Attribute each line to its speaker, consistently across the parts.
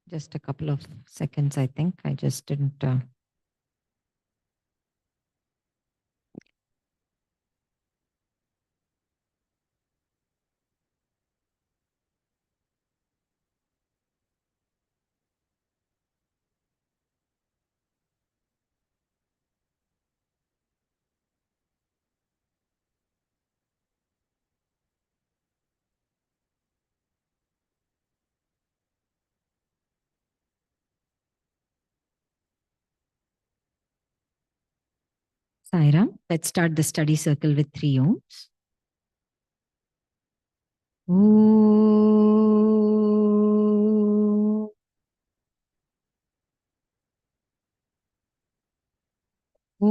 Speaker 1: Just a couple of seconds, I think. I just didn't. Sairam, let's start the study circle with 3 ohms. Om. Om.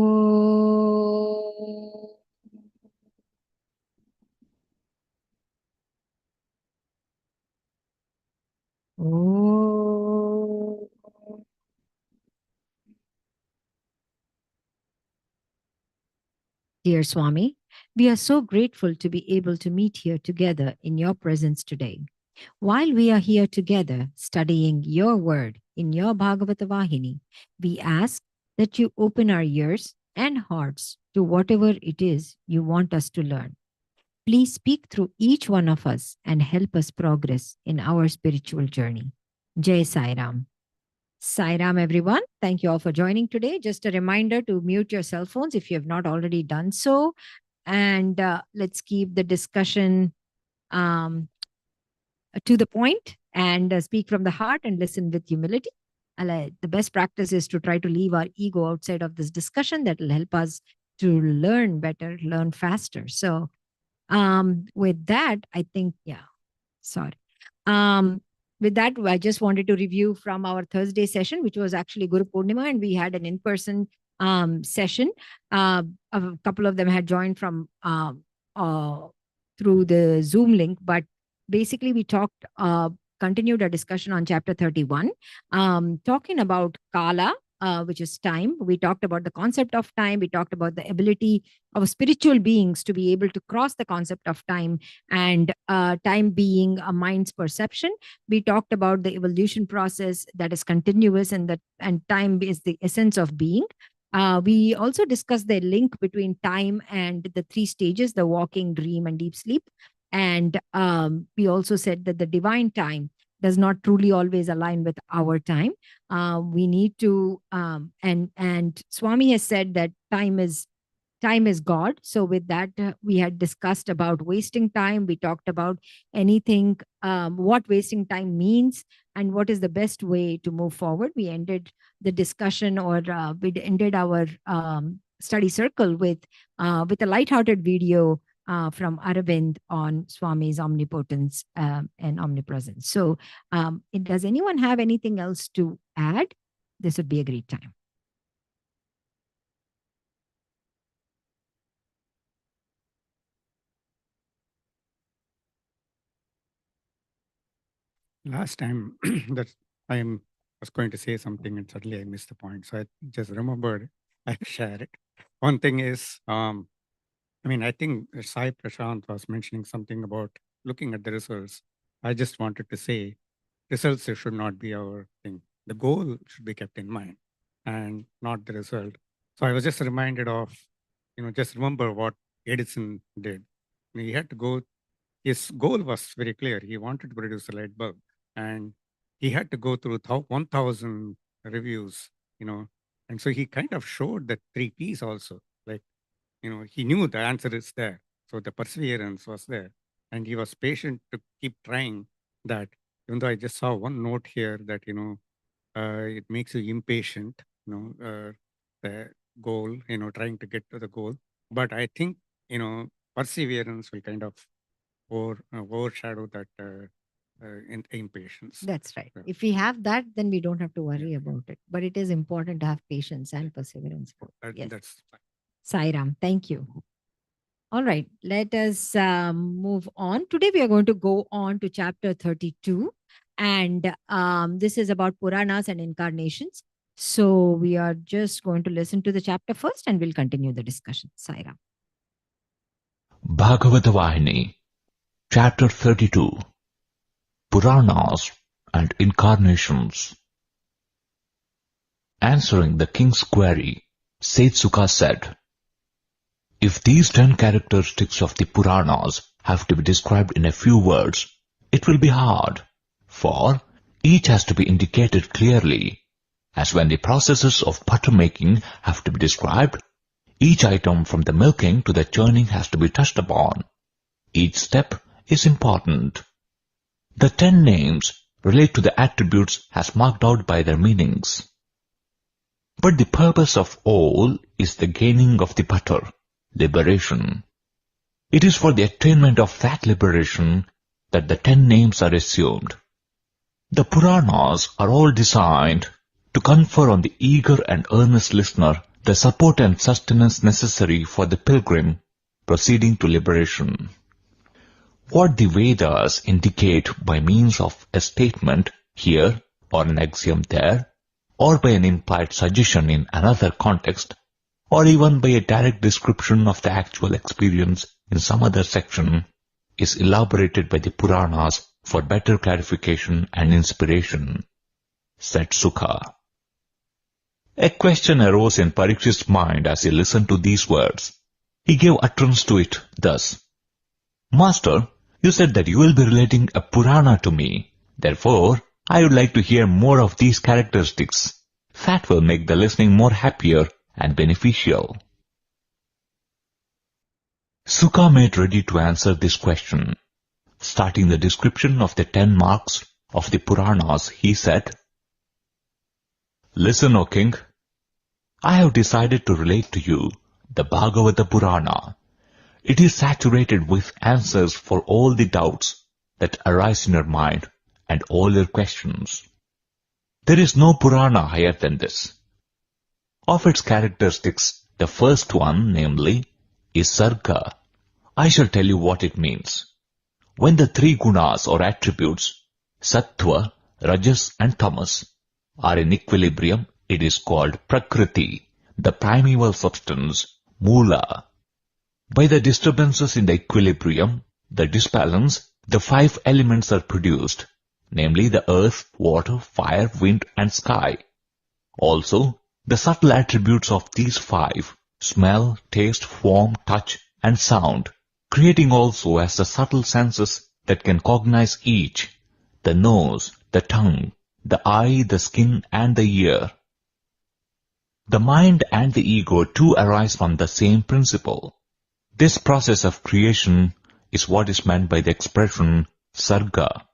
Speaker 1: Om. Dear Swami, we are so grateful to be able to meet here together in your presence today. While we are here together studying your word in your Bhagavata Vahini, we ask that you open our ears and hearts to whatever it is you want us to learn. Please speak through each one of us and help us progress in our spiritual journey. Jai Sai Ram. Sai Ram, everyone. Thank you all for joining today. Just a reminder to mute your cell phones if you have not already done so. And let's keep the discussion um, to the point and speak from the heart and listen with humility. The best practice is to try to leave our ego outside of this discussion. That will help us to learn better, learn faster. So with that, I think, sorry. With that, I just wanted to review from our Thursday session, which was actually Guru Purnima, and we had an in-person session. A couple of them had joined from through the Zoom link, but basically we talked, continued our discussion on chapter 31, talking about Kala, which is time. We talked about the concept of time. We talked about the ability of spiritual beings to be able to cross the concept of time, and time being a mind's perception. We talked about the evolution process that is continuous, and time is the essence of being. We also discussed the link between time and the 3 stages, the walking, dream, and deep sleep. And we also said that the divine time does not truly always align with our time. We need to, and Swami has said that time is God. So with that, we had discussed about wasting time. We talked about anything, what wasting time means, and what is the best way to move forward. We ended the discussion, or we ended our study circle with a lighthearted video from Aravind on Swami's omnipotence and omnipresence. So does anyone have anything else to add? This would be a great time.
Speaker 2: Last time that I was going to say something and suddenly I missed the point. So I just remembered I share it. One thing is, I think Sai Prashant was mentioning something about looking at the results. I just wanted to say results should not be our thing. The goal should be kept in mind and not the result. So I was just reminded of, just remember what Edison did. He had to go, his goal was very clear. He wanted to produce a light bulb, and he had to go through 1,000 reviews, and so he kind of showed the 3 P's also. Like, he knew the answer is there. So the perseverance was there. And he was patient to keep trying that. Even though I just saw one note here that, it makes you impatient, the goal, trying to get to the goal. But I think, perseverance will kind of overshadow that impatience.
Speaker 1: That's right.
Speaker 2: Yeah.
Speaker 1: If we have that, then we don't have to worry about it. But it is important to have patience and perseverance. Yes.
Speaker 2: That's fine.
Speaker 1: Sai Ram, thank you. All right, let us move on. Today we are going to go on to chapter 32. And this is about Puranas and incarnations. So we are just going to listen to the chapter first and we'll continue the discussion. Sai Ram.
Speaker 3: Bhagavata Vahini, Chapter 32, Puranas and incarnations. Answering the king's query, Setsuka said, "If these 10 characteristics of the Puranas have to be described in a few words, it will be hard, for each has to be indicated clearly, as when the processes of butter making have to be described, each item from the milking to the churning has to be touched upon. Each step is important. The 10 names relate to the attributes as marked out by their meanings. But the purpose of all is the gaining of the butter, liberation. It is for the attainment of that liberation that the 10 names are assumed. The Puranas are all designed to confer on the eager and earnest listener the support and sustenance necessary for the pilgrim proceeding to liberation. What the Vedas indicate by means of a statement here or an axiom there, or by an implied suggestion in another context, or even by a direct description of the actual experience in some other section, is elaborated by the Puranas for better clarification and inspiration," said Sukha. A question arose in Parikshit's mind as he listened to these words. He gave utterance to it thus: "Master, you said that you will be relating a Purana to me. Therefore, I would like to hear more of these characteristics. That will make the listening more happier and beneficial." Sukha made ready to answer this question. Starting the description of the 10 marks of the Puranas, he said, "Listen, O king. I have decided to relate to you the Bhagavatha Purana. It is saturated with answers for all the doubts that arise in your mind and all your questions. There is no Purana higher than this. Of its characteristics, the first one, namely, is Sarga. I shall tell you what it means. When the 3 gunas or attributes, Sattva, Rajas and Tamas, are in equilibrium, it is called Prakriti, the primeval substance, Mula. By the disturbances in the equilibrium, the disbalance, the 5 elements are produced, namely the earth, water, fire, wind and sky. Also, the subtle attributes of these 5, smell, taste, form, touch and sound, creating also as the subtle senses that can cognize each, the nose, the tongue, the eye, the skin and the ear. The mind and the ego too arise from the same principle. This process of creation is what is meant by the expression Sarga.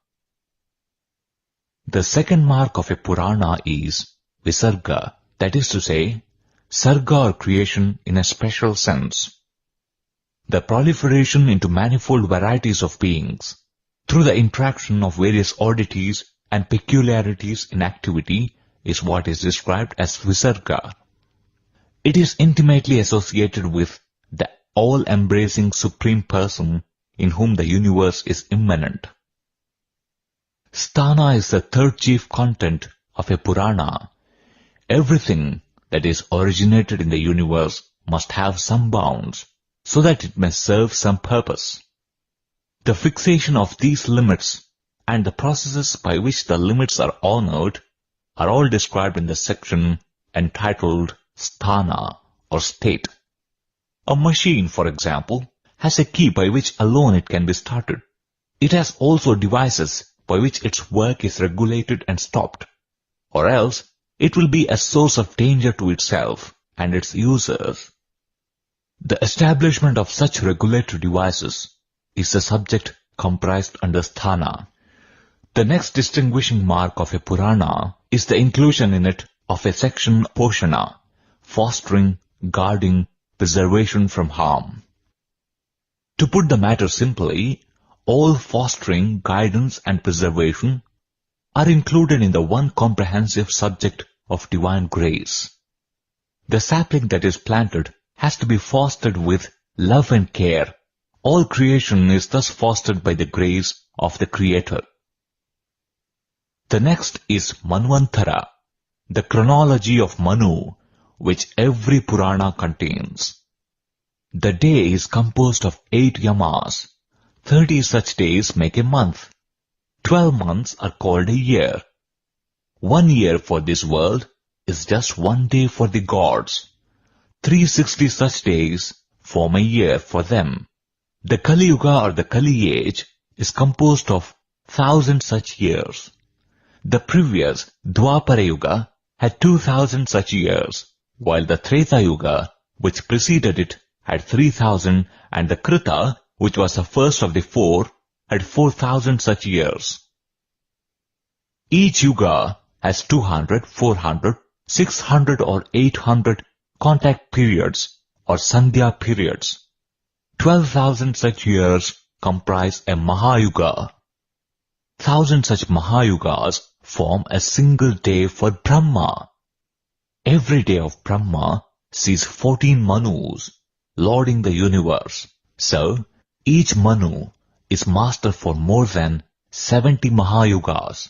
Speaker 3: The second mark of a Purana is Visarga, that is to say, Sarga or creation in a special sense. The proliferation into manifold varieties of beings, through the interaction of various oddities and peculiarities in activity, is what is described as Visarga. It is intimately associated with the all-embracing Supreme Person in whom the universe is immanent. Sthana is the third chief content of a Purana. Everything that is originated in the universe must have some bounds, so that it may serve some purpose. The fixation of these limits and the processes by which the limits are honored are all described in the section entitled Sthana or state. A machine, for example, has a key by which alone it can be started. It has also devices by which its work is regulated and stopped, or else it will be a source of danger to itself and its users. The establishment of such regulatory devices is the subject comprised under Sthana. The next distinguishing mark of a Purana is the inclusion in it of a section Poshana, fostering, guarding, preservation from harm. To put the matter simply, all fostering, guidance and preservation are included in the one comprehensive subject of divine grace. The sapling that is planted has to be fostered with love and care. All creation is thus fostered by the grace of the Creator. The next is Manvantara, the chronology of Manu, which every Purana contains. The day is composed of 8 yamas. 30 such days make a month. 12 months are called a year. 1 year for this world is just 1 day for the gods. 360 such days form a year for them. The Kali Yuga or the Kali age is composed of 1,000 such years. The previous Dwapara Yuga had 2,000 such years, while the Treta Yuga, which preceded it, had 3,000, and the Krita, which was the first of the four, had 4,000 such years. Each Yuga has 200, 400, 600 or 800 contact periods or Sandhya periods. 12,000 such years comprise a Mahayuga. 1,000 such Mahayugas form a single day for Brahma. Every day of Brahma sees 14 Manus, lording the universe. So, each Manu is master for more than 70 Mahayugas.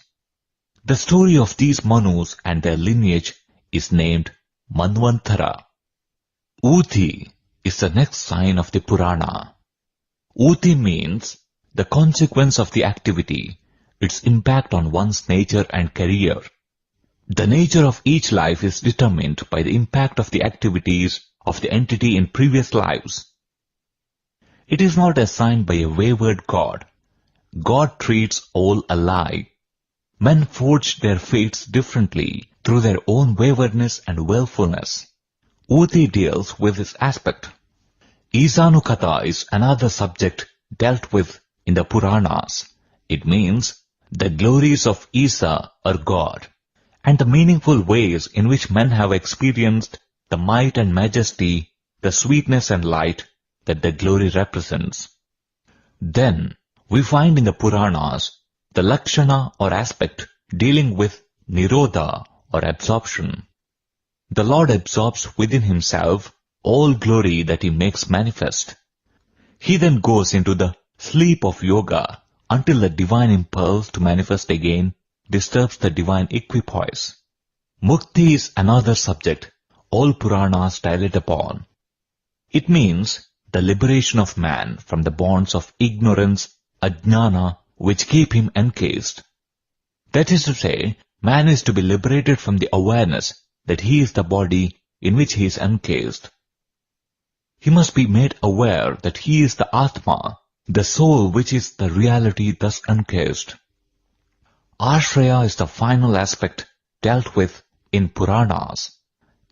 Speaker 3: The story of these Manus and their lineage is named Manvantara. Uti is the next sign of the Purana. Uti means the consequence of the activity, its impact on one's nature and career. The nature of each life is determined by the impact of the activities of the entity in previous lives. It is not assigned by a wayward God. God treats all alike. Men forge their fates differently through their own waywardness and willfulness. Uti deals with this aspect. Isanukata is another subject dealt with in the Puranas. It means the glories of Isa or God, and the meaningful ways in which men have experienced the might and majesty, the sweetness and light that the glory represents. Then we find in the Puranas the Lakshana or aspect dealing with Nirodha or absorption. The Lord absorbs within himself all glory that he makes manifest. He then goes into the sleep of yoga until the divine impulse to manifest again disturbs the divine equipoise. Mukti is another subject all Puranas dilate upon. It means the liberation of man from the bonds of ignorance, ajnana, which keep him encased. That is to say, man is to be liberated from the awareness that he is the body in which he is encased. He must be made aware that he is the Atma, the soul which is the reality thus encased. Ashraya is the final aspect dealt with in Puranas.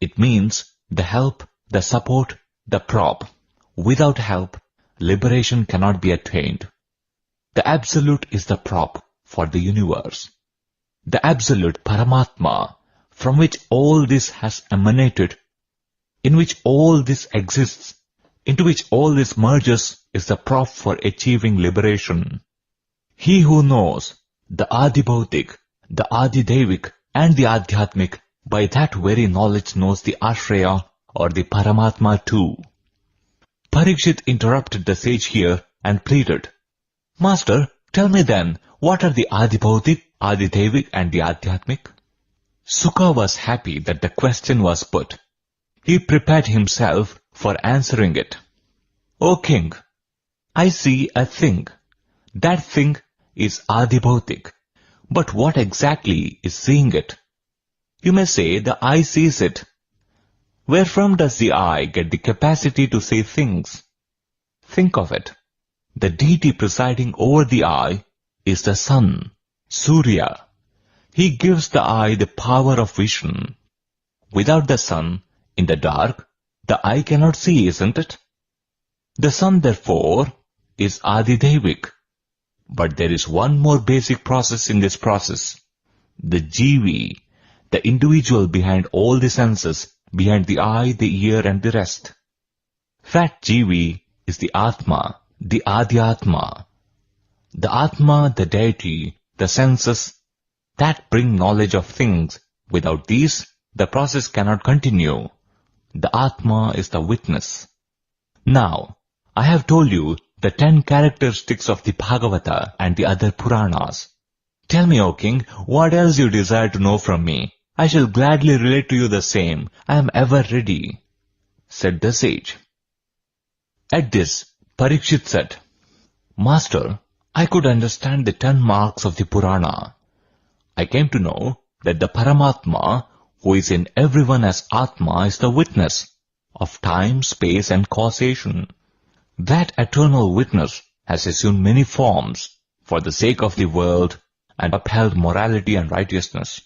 Speaker 3: It means the help, the support, the prop. Without help, liberation cannot be attained. The Absolute is the prop for the universe. The Absolute Paramatma, from which all this has emanated, in which all this exists, into which all this merges, is the prop for achieving liberation. He who knows the Adibhautik, the Adidevik, and the Adhyatmik, by that very knowledge knows the Ashraya or the Paramatma too. Parikshit interrupted the sage here and pleaded, Master, tell me then, what are the Adibhautik, Adidevik, and the Adhyatmik? Sukha was happy that the question was put. He prepared himself for answering it. O king, I see a thing. That thing is Adibhautik. But what exactly is seeing it? You may say the eye sees it. Wherefrom does the eye get the capacity to see things? Think of it. The deity presiding over the eye is the sun, Surya. He gives the eye the power of vision. Without the sun, in the dark, the eye cannot see, isn't it? The sun, therefore, is Adidevik. But there is one more basic process in this process. The Jivi, the individual behind all the senses, behind the eye, the ear, and the rest. That Jivi is the Atma, the Adhyatma. The Atma, the deity, the senses, that bring knowledge of things. Without these, the process cannot continue. The Atma is the witness. Now, I have told you the 10 characteristics of the Bhagavata and the other Puranas. Tell me, O king, what else you desire to know from me? I shall gladly relate to you the same. I am ever ready, said the sage. At this, Parikshit said, Master, I could understand the 10 marks of the Purana. I came to know that the Paramatma, who is in everyone as Atma, is the witness of time, space and causation. That eternal witness has assumed many forms for the sake of the world and upheld morality and righteousness.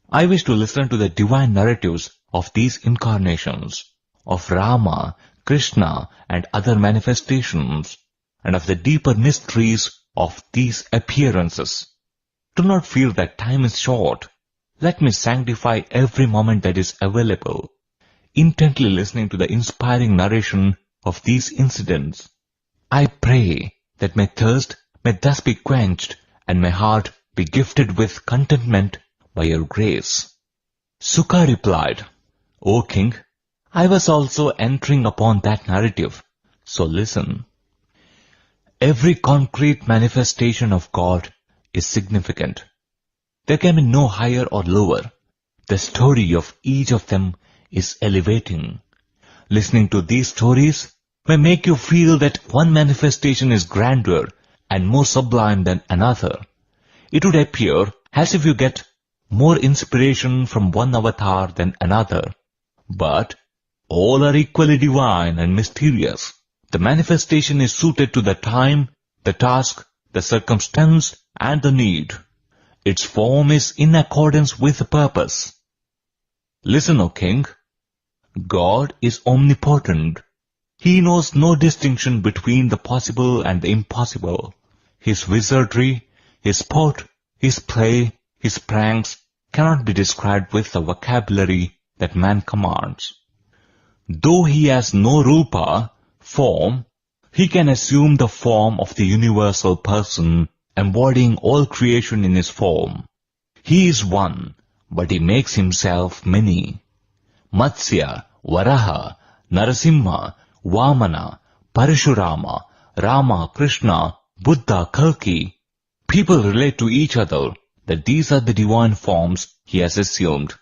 Speaker 3: I wish to listen to the divine narratives of these incarnations, of Rama, Krishna and other manifestations, and of the deeper mysteries of these appearances. Do not feel that time is short. Let me sanctify every moment that is available, intently listening to the inspiring narration of these incidents. I pray that my thirst may thus be quenched and my heart be gifted with contentment by your grace. Sukha replied, O king, I was also entering upon that narrative, so listen. Every concrete manifestation of God is significant. There can be no higher or lower. The story of each of them is elevating. Listening to these stories may make you feel that one manifestation is grander and more sublime than another. It would appear as if you get more inspiration from one avatar than another. But all are equally divine and mysterious. The manifestation is suited to the time, the task, the circumstance, and the need. Its form is in accordance with the purpose. Listen, O king. God is omnipotent. He knows no distinction between the possible and the impossible. His wizardry, his sport, his play, his pranks cannot be described with the vocabulary that man commands. Though he has no rupa, form, he can assume the form of the universal person, embodying all creation in his form. He is one, but he makes himself many. Matsya, Varaha, Narasimha, Vamana, Parashurama, Rama, Krishna, Buddha, Kalki. People relate to each other that these are the divine forms he has assumed.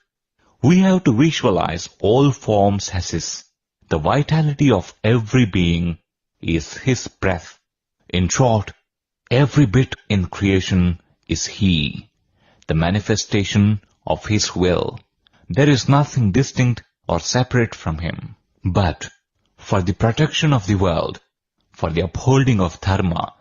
Speaker 3: We have to visualize all forms as his. The vitality of every being is his breath. In short, every bit in creation is he, the manifestation of his will. There is nothing distinct or separate from him. But for the protection of the world, for the upholding of dharma,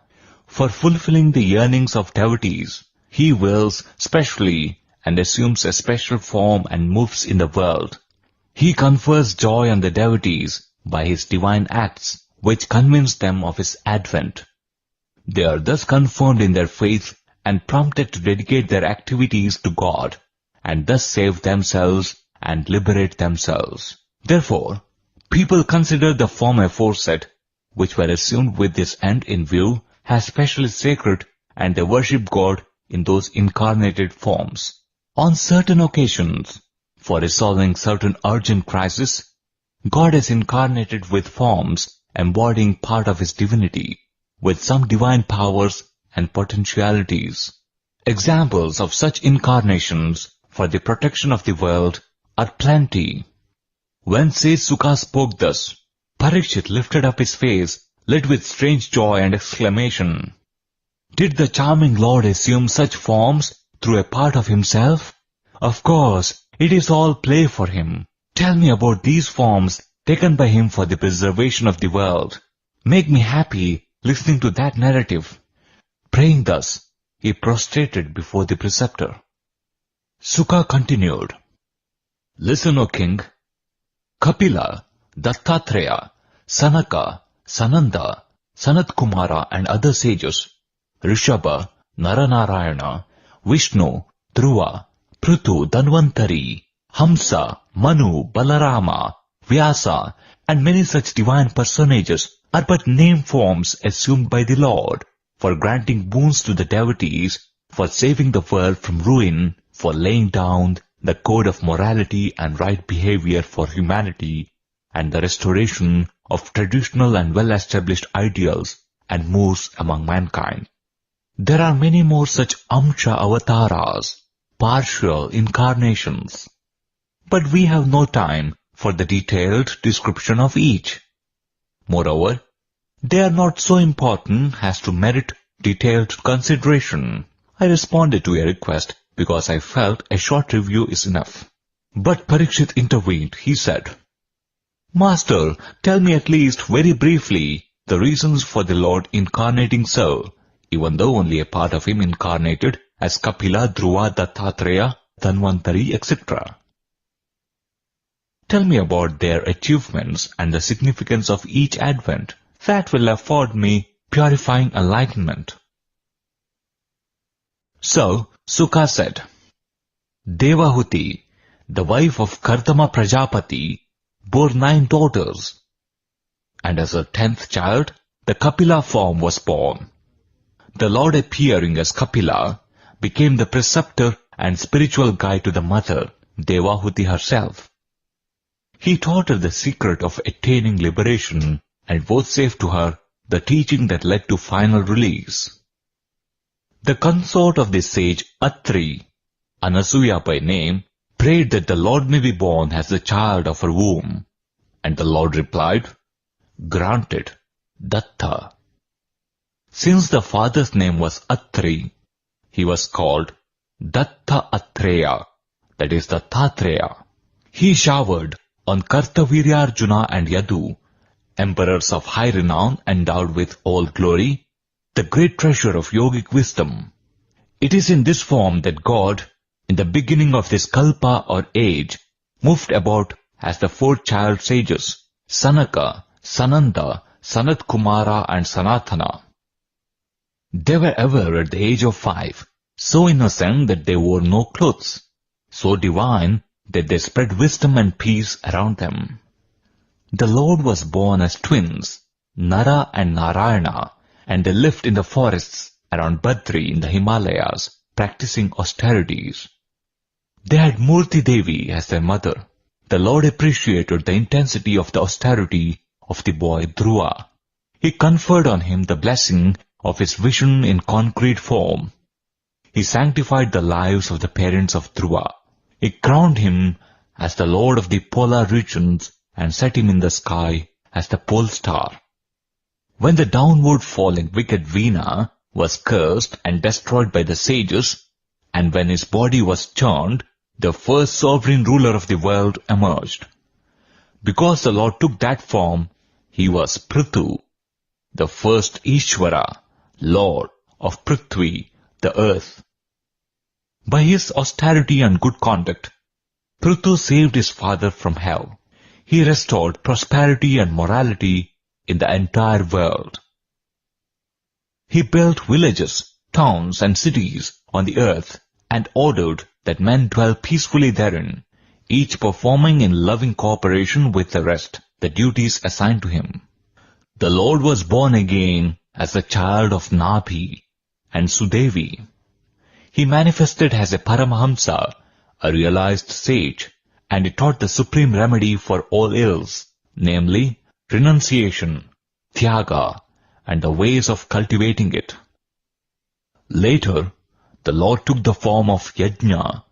Speaker 3: for fulfilling the yearnings of devotees, he wills specially and assumes a special form and moves in the world. He confers joy on the devotees by his divine acts, which convince them of his advent. They are thus confirmed in their faith and prompted to dedicate their activities to God, and thus save themselves and liberate themselves. Therefore, people consider the form aforesaid, which were assumed with this end in view, as specially sacred, and they worship God in those incarnated forms. On certain occasions, for resolving certain urgent crises, God is incarnated with forms embodying part of his divinity, with some divine powers and potentialities. Examples of such incarnations for the protection of the world are plenty. When sage Sukha spoke thus, Parikshit lifted up his face, lit with strange joy and exclamation, Did the charming Lord assume such forms through a part of himself? Of course, it is all play for him. Tell me about these forms taken by him for the preservation of the world. Make me happy listening to that narrative. Praying thus, he prostrated before the preceptor. Sukha continued, Listen, O king. Kapila, Dattatreya, Sanaka, Sananda, Sanat Kumara and other sages, Rishabha, Naranarayana, Vishnu, Dhruva, Prithu, Dhanvantari, Hamsa, Manu, Balarama, Vyasa, and many such divine personages are but name forms assumed by the Lord for granting boons to the devotees, for saving the world from ruin, for laying down the code of morality and right behavior for humanity, and the restoration of traditional and well-established ideals and moves among mankind. There are many more such Amsha avataras, partial incarnations. But we have no time for the detailed description of each. Moreover, they are not so important as to merit detailed consideration. I responded to a request because I felt a short review is enough. But Parikshit intervened. He said, Master, tell me at least very briefly the reasons for the Lord incarnating so, even though only a part of him incarnated as Kapila, Dhruva, Dattatreya, Dhanvantari, etc. Tell me about their achievements and the significance of each advent. That will afford me purifying enlightenment. So, Sukha said, Devahuti, the wife of Kardama Prajapati, bore 9 daughters, and as her 10th child, the Kapila form was born. The Lord appearing as Kapila became the preceptor and spiritual guide to the mother, Devahuti herself. He taught her the secret of attaining liberation and vouchsafed to her the teaching that led to final release. The consort of the sage Atri, Anasuya by name, prayed that the Lord may be born as the child of her womb, and the Lord replied, Granted, Datta. Since the father's name was Atri, he was called Datta Atreya, that is Dattatreya. He showered on Kartaviryarjuna and Yadu, emperors of high renown endowed with all glory, the great treasure of yogic wisdom. It is in this form that God, in the beginning of this kalpa or age, moved about as the 4 child sages, Sanaka, Sananda, Sanat Kumara and Sanatana. They were ever at the age of 5, so innocent that they wore no clothes, so divine that they spread wisdom and peace around them. The Lord was born as twins, Nara and Narayana, and they lived in the forests around Badri in the Himalayas, practicing austerities. They had Murti Devi as their mother. The Lord appreciated the intensity of the austerity of the boy Dhruva. He conferred on him the blessing of his vision in concrete form. He sanctified the lives of the parents of Dhruva. He crowned him as the Lord of the polar regions and set him in the sky as the pole star. When the downward falling wicked Veena was cursed and destroyed by the sages, and when his body was churned, the first sovereign ruler of the world emerged. Because the Lord took that form, he was Prithu, the first Ishvara, Lord of Prithvi, the earth. By his austerity and good conduct, Prithu saved his father from hell. He restored prosperity and morality in the entire world. He built villages, towns and cities on the earth and ordered that men dwell peacefully therein, each performing in loving cooperation with the rest the duties assigned to him. The Lord was born again as a child of Nabhi and Sudevi. He manifested as a Paramahamsa, a realized sage, and he taught the supreme remedy for all ills, namely renunciation, Tyaga, and the ways of cultivating it. Later, the Lord took the form of Yajna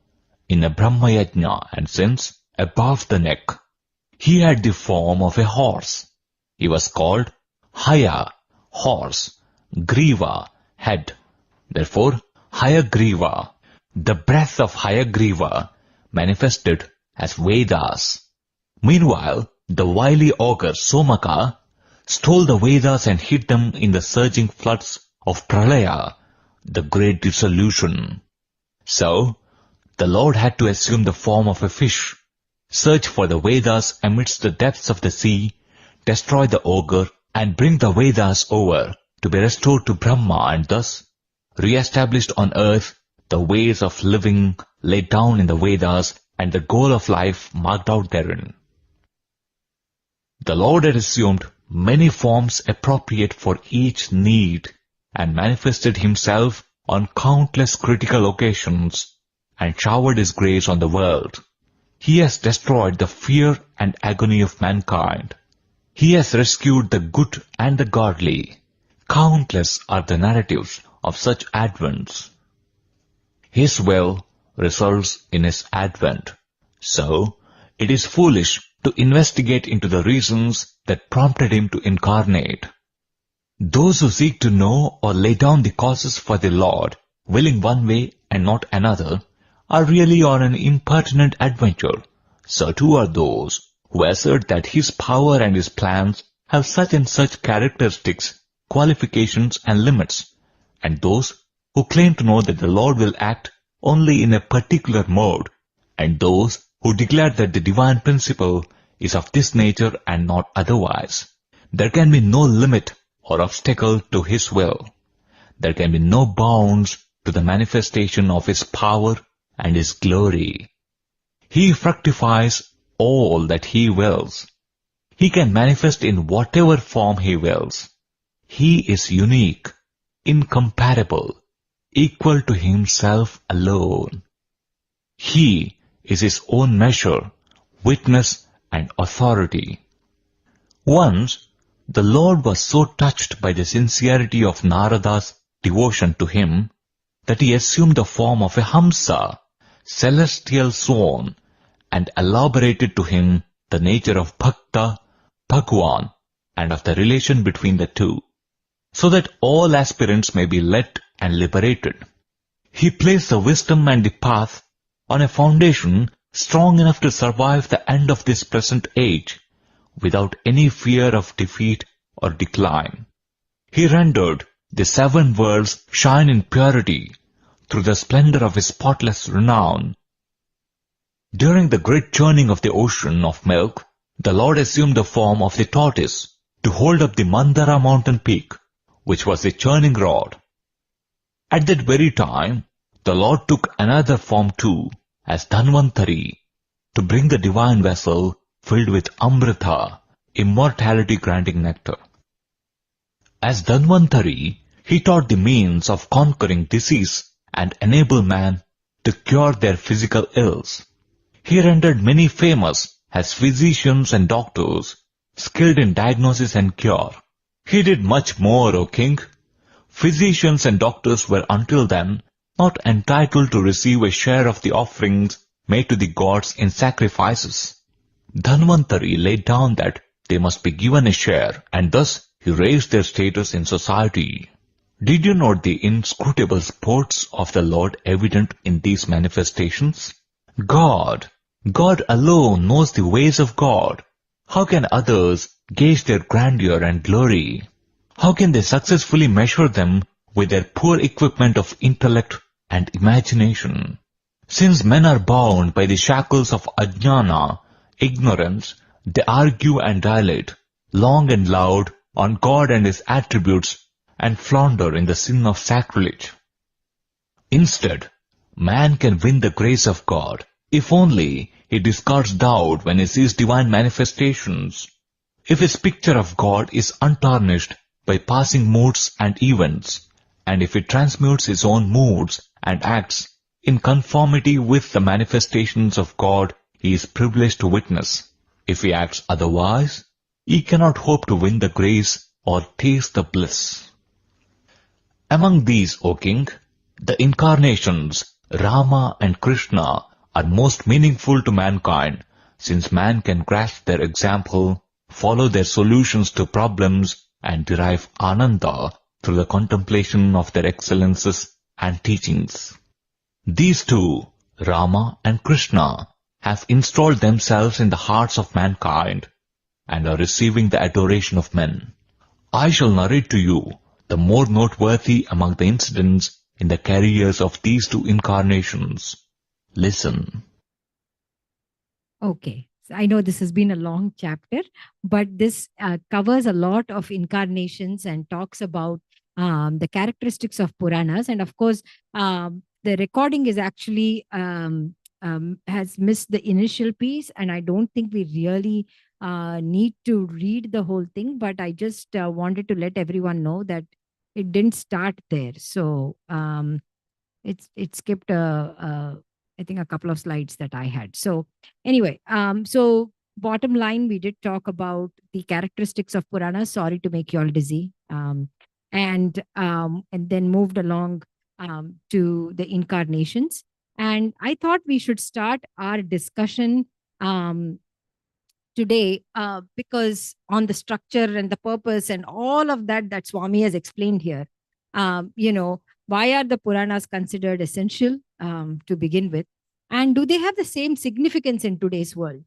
Speaker 3: in a Brahma Yajna, and since, above the neck, he had the form of a horse. He was called Haya, horse, Griva, head. Therefore, Hayagriva, the breath of Hayagriva, manifested as Vedas. Meanwhile, the wily ogre Somaka stole the Vedas and hid them in the surging floods of Pralaya, the great dissolution. So, the Lord had to assume the form of a fish, search for the Vedas amidst the depths of the sea, destroy the ogre, and bring the Vedas over to be restored to Brahma, and thus re-established on earth the ways of living laid down in the Vedas and the goal of life marked out therein. The Lord had assumed many forms appropriate for each need and manifested himself on countless critical occasions and showered his grace on the world. He has destroyed the fear and agony of mankind. He has rescued the good and the godly. Countless are the narratives of such advents. His will results in his advent. So, it is foolish to investigate into the reasons that prompted him to incarnate. Those who seek to know or lay down the causes for the Lord, willing one way and not another, are really on an impertinent adventure. So too are those who assert that his power and his plans have such and such characteristics, qualifications and limits, and those who claim to know that the Lord will act only in a particular mode, and those who declare that the divine principle is of this nature and not otherwise. There can be no limit or obstacle to his will. There can be no bounds to the manifestation of his power and his glory. He fructifies all that he wills. He can manifest in whatever form he wills. He is unique, incomparable, equal to himself alone. He is his own measure, witness and authority. Once, the Lord was so touched by the sincerity of Narada's devotion to him that he assumed the form of a Hamsa, celestial swan, and elaborated to him the nature of Bhakta, Bhagwan, and of the relation between the two, so that all aspirants may be led and liberated. He placed the wisdom and the path on a foundation strong enough to survive the end of this present age, without any fear of defeat or decline. He rendered the 7 worlds shine in purity through the splendor of his spotless renown. During the great churning of the ocean of milk, the Lord assumed the form of the tortoise to hold up the Mandara mountain peak, which was the churning rod. At that very time, the Lord took another form too, as Dhanvantari, to bring the divine vessel filled with Amrita, immortality-granting nectar. As Dhanvantari, he taught the means of conquering disease and enable man to cure their physical ills. He rendered many famous as physicians and doctors, skilled in diagnosis and cure. He did much more, O king. Physicians and doctors were until then not entitled to receive a share of the offerings made to the gods in sacrifices. Dhanvantari laid down that they must be given a share, and thus he raised their status in society. Did you note the inscrutable sports of the Lord evident in these manifestations? God alone knows the ways of God. How can others gauge their grandeur and glory? How can they successfully measure them with their poor equipment of intellect and imagination? Since men are bound by the shackles of ajnana, ignorance, they argue and dilate, long and loud, on God and his attributes, and flounder in the sin of sacrilege. Instead, man can win the grace of God, if only he discards doubt when he sees divine manifestations. If his picture of God is untarnished by passing moods and events, and if he transmutes his own moods and acts in conformity with the manifestations of God he is privileged to witness. If he acts otherwise, he cannot hope to win the grace or taste the bliss. Among these, O king, the incarnations Rama and Krishna are most meaningful to mankind, since man can grasp their example, follow their solutions to problems, and derive ananda through the contemplation of their excellences and teachings. These two, Rama and Krishna, have installed themselves in the hearts of mankind and are receiving the adoration of men. I shall narrate to you the more noteworthy among the incidents in the careers of these two incarnations. Listen.
Speaker 1: Okay. So I know this has been a long chapter, but this covers a lot of incarnations and talks about the characteristics of Puranas. And of course, the recording is actually has missed the initial piece, and I don't think we really need to read the whole thing, but I just wanted to let everyone know that it didn't start there. So it skipped I think a couple of slides that I had. So anyway, so bottom line, we did talk about the characteristics of Puranas. Sorry to make you all dizzy. And then moved along to the incarnations. And I thought we should start our discussion today, because on the structure and the purpose and all of that that Swami has explained here. Why are the Puranas considered essential to begin with? And do they have the same significance in today's world?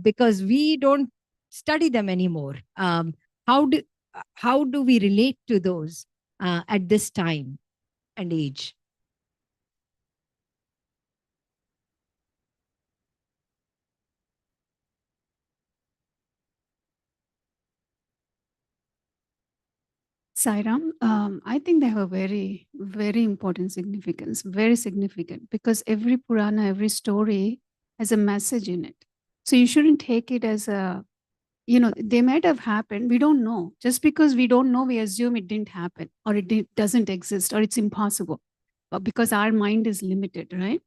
Speaker 1: Because we don't study them anymore. How do how do we relate to those at this time and age?
Speaker 4: Sairam, I think they have a very, very important significance, very significant, because every Purana, every story has a message in it. So you shouldn't take it as they might have happened. We don't know. Just because we don't know, we assume it didn't happen or doesn't exist or it's impossible, because our mind is limited, right?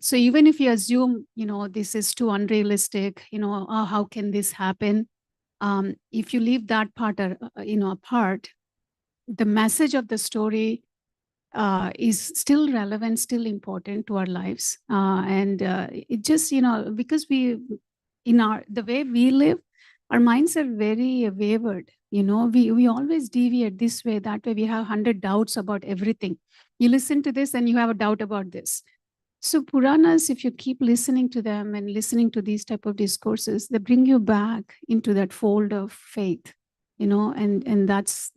Speaker 4: So even if you assume, this is too unrealistic, how can this happen? If you leave that part, apart, the message of the story is still relevant, still important to our lives. And it just, because the way we live, our minds are very wavered. We always deviate this way, that way. We have 100 doubts about everything. You listen to this and you have a doubt about this. So Puranas, if you keep listening to them and listening to these type of discourses, they bring you back into that fold of faith, and that's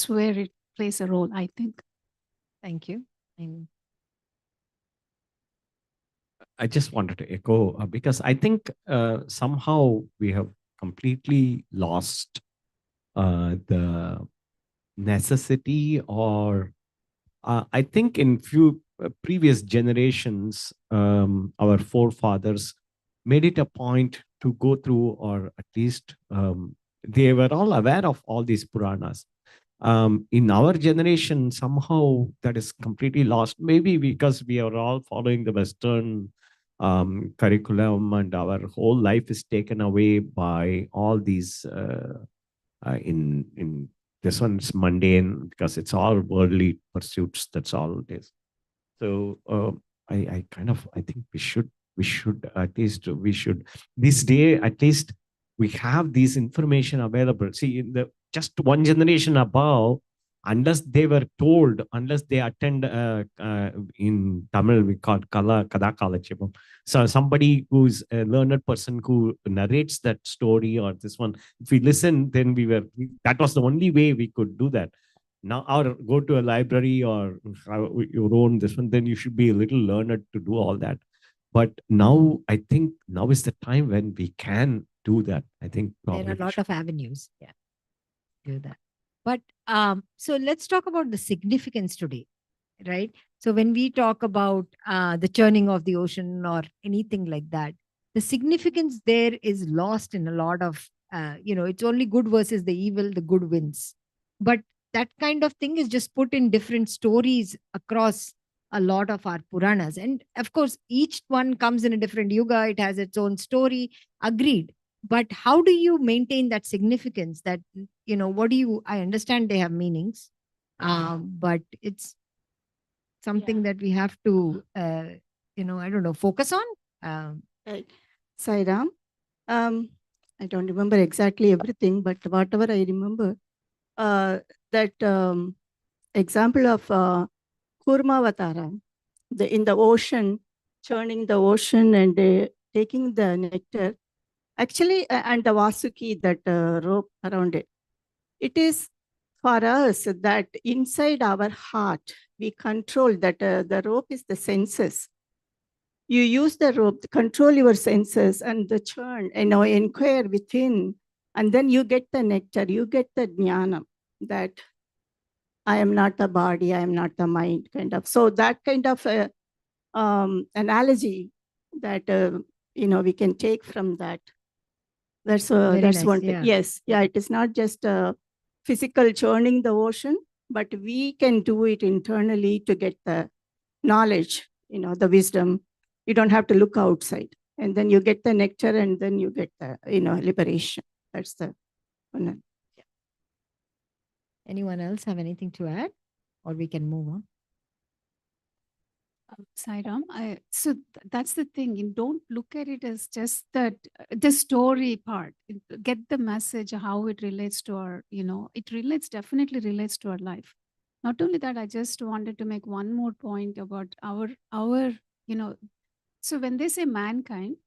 Speaker 4: where it plays a role, I think.
Speaker 1: Thank you.
Speaker 5: I just wanted to echo because I think somehow we have completely lost the necessity, or I think in few previous generations, our forefathers made it a point to go through, or at least they were all aware of all these Puranas. In our generation, somehow that is completely lost. Maybe because we are all following the Western curriculum, and our whole life is taken away by all these. In this one's mundane because it's all worldly pursuits. That's all it is. So I think we should this day at least we have this information available. See, in the just one generation above, unless they were told, unless they attend in Tamil we call Kada Kalachepam. So somebody who's a learned person who narrates that story or this one, if we listen, then that was the only way we could do that. Now, or go to a library or your own this one, then you should be a little learned to do all that. But now, I think now is the time when we can do that. I think
Speaker 1: there are a lot of avenues. Yeah, do that. But so let's talk about the significance today, right? So when we talk about the churning of the ocean or anything like that, the significance there is lost in a lot of, it's only good versus the evil, the good wins. But that kind of thing is just put in different stories across a lot of our Puranas. And of course, each one comes in a different yuga. It has its own story. Agreed. But how do you maintain that significance? That, I understand they have meanings, but it's something that we have to, I don't know, focus on.
Speaker 6: Right. Sairam, I don't remember exactly everything, but whatever I remember, that example of Kurmavatara, in the ocean, churning the ocean and taking the nectar, actually, and the Vasuki, that rope around it, it is for us that inside our heart, we control that the rope is the senses. You use the rope to control your senses and the churn, inquire within, and then you get the nectar, you get the jnana that I am not the body, I am not the mind, kind of. So that kind of analogy that, we can take from that. That's
Speaker 1: nice,
Speaker 6: one thing.
Speaker 1: yeah.
Speaker 6: Yes, yeah, it is not just physical churning the ocean, but we can do it internally to get the knowledge, the wisdom. You don't have to look outside. And then you get the nectar and then you get the, liberation. That's the one.
Speaker 1: Yeah. Anyone else have anything to add? Or we can move
Speaker 4: Sairam, that's the thing. You don't look at it as just that the story part. Get the message how it relates to our, it definitely relates to our life. Not only that, I just wanted to make one more point about our, you know. So when they say mankind,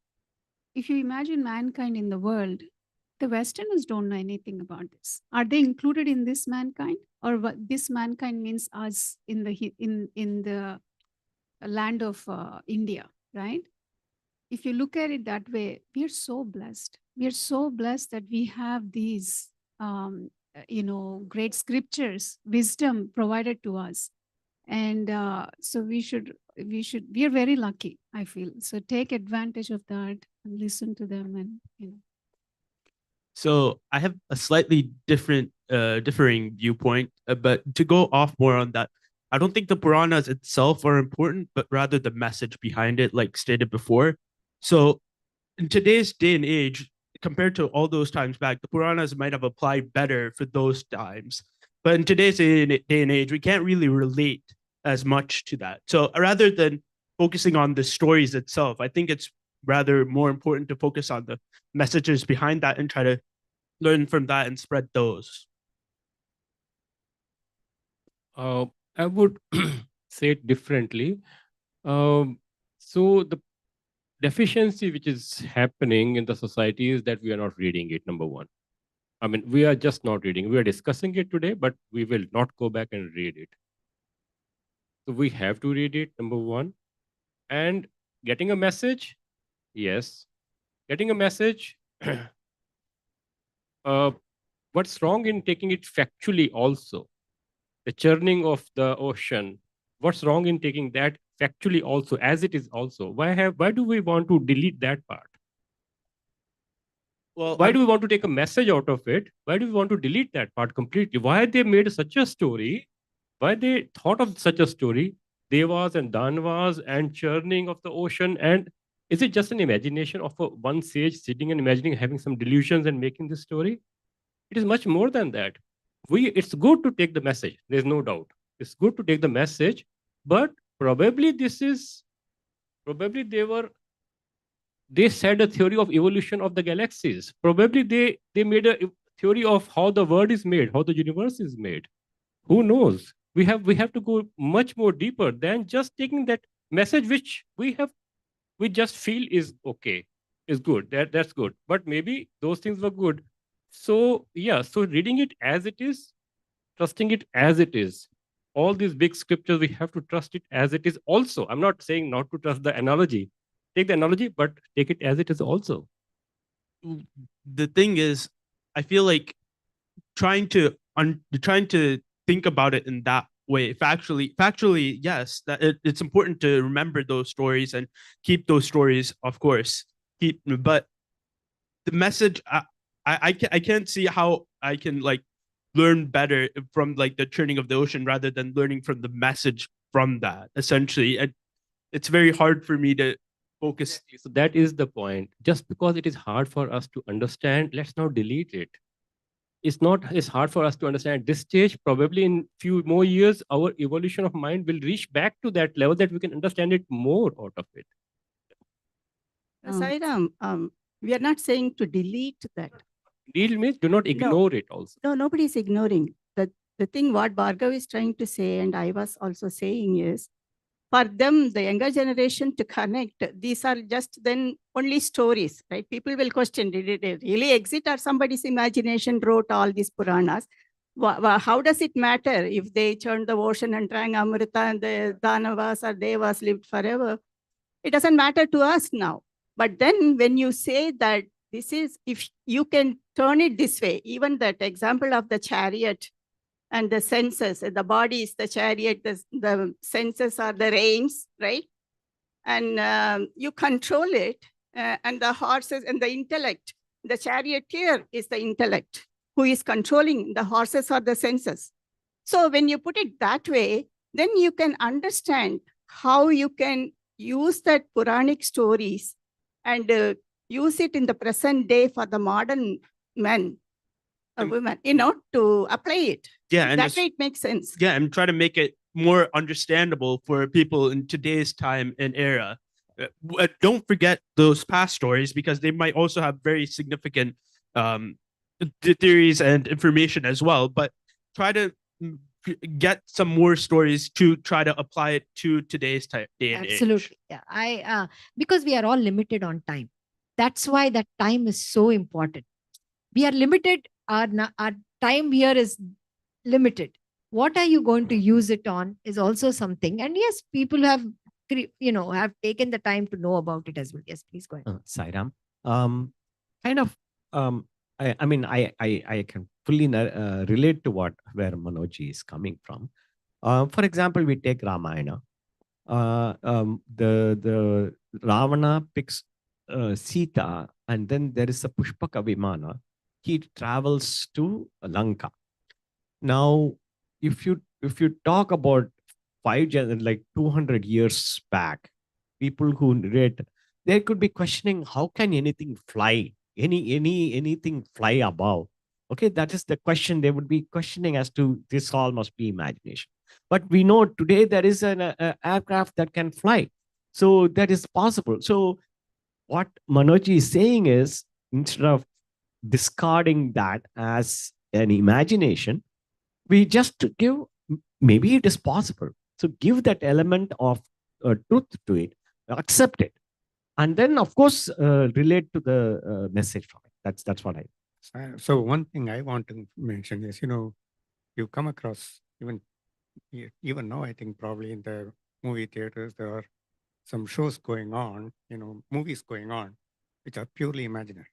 Speaker 4: if you imagine mankind in the world, the Westerners don't know anything about this. Are they included in this mankind, or what this mankind means us in the land of India, right? If you look at it that way, we are so blessed. We are so blessed that we have these, great scriptures, wisdom provided to us, and so we are very lucky. I feel so. Take advantage of that and listen to them, and.
Speaker 7: So I have a slightly differing viewpoint, but to go off more on that, I don't think the Puranas itself are important, but rather the message behind it, like stated before. So in today's day and age, compared to all those times back, the Puranas might have applied better for those times. But in today's day and age, we can't really relate as much to that. So rather than focusing on the stories itself, I think it's rather more important to focus on the messages behind that and try to learn from that and spread those.
Speaker 8: I would say it differently. So the deficiency which is happening in the society is that we are not reading it, number one. I mean, we are just not reading. We are discussing it today, but we will not go back and read it. So we have to read it, number one. And getting a message, yes. Getting a message, what's wrong in taking it factually also? The churning of the ocean, what's wrong in taking that factually also, as it is also? Why do we want to delete that part?
Speaker 7: Well,
Speaker 8: Why do we want to take a message out of it? Why do we want to delete that part completely? Why they made such a story? Why they thought of such a story? Devas and Danvas and churning of the ocean. And is it just an imagination of one sage sitting and imagining, having some delusions and making this story? It is much more than that. It's good to take the message. There's no doubt. It's good to take the message, but probably they said a theory of evolution of the galaxies. Probably they made a theory of how the world is made, how the universe is made. Who knows? We have to go much more deeper than just taking that message which we just feel is okay, is good. That's good. But maybe those things were good. So yeah, so reading it as it is, trusting it as it is. All these big scriptures, we have to trust it as it is also. I'm not saying not to trust the analogy. Take the analogy, but take it as it is also.
Speaker 7: the thing is, I feel like trying to think about it in that way, factually, yes, that it's important to remember those stories and keep those stories, of course. But the message, I can't see how I can like learn better from like the churning of the ocean rather than learning from the message from that. Essentially, and it's very hard for me to focus.
Speaker 8: So that is the point. Just because it is hard for us to understand, let's not delete it. It's hard for us to understand at this stage. Probably in few more years, our evolution of mind will reach back to that level that we can understand it more out of it.
Speaker 6: Sairam, we are not saying to delete that.
Speaker 8: Deal means do not ignore it also.
Speaker 6: No, nobody is ignoring. The thing what Bhargav is trying to say, and I was also saying, is for them, the younger generation, to connect, these are just then only stories, right? People will question, did it really exist, or somebody's imagination wrote all these Puranas? How does it matter if they churned the ocean and drank Amrita and the Danavas or Devas lived forever? It doesn't matter to us now. But then when you say that this is, if you can turn it this way, even that example of the chariot and the senses, the body is the chariot, the senses are the reins, right? And you control it, and the horses and the intellect, the charioteer is the intellect who is controlling, the horses are the senses. So when you put it that way, then you can understand how you can use that Puranic stories and use it in the present day for the modern men or women, to apply it.
Speaker 7: Yeah, and
Speaker 6: that way it makes sense.
Speaker 7: Yeah, and try to make it more understandable for people in today's time and era. Don't forget those past stories, because they might also have very significant theories and information as well. But try to get some more stories to try to apply it to today's day and age.
Speaker 1: Absolutely. Yeah. Because we are all limited on time. That's why that time is so important. We are limited. Our time here is limited. What are you going to use it on is also something. And yes, people have taken the time to know about it as well. Yes, please go ahead.
Speaker 5: Sairam, kind of, I mean, I can fully relate to where Manoj is coming from. For example, we take Ramayana. The Ravana picks Sita, and then there is a Pushpaka Vimana. He travels to Lanka. Now, if you talk about like 200 years back, people who read, they could be questioning, how can anything fly? Anything fly above? Okay, that is the question they would be questioning, as to this all must be imagination. But we know today there is an aircraft that can fly. So that is possible. So what Manoj is saying is, instead of discarding that as an imagination, we just give, maybe it is possible. So give that element of truth to it, accept it, and then of course relate to the message from it. That's what I.
Speaker 2: So one thing I want to mention is, you come across even now, I think probably in the movie theaters, there are some shows going on, movies going on, which are purely imaginary,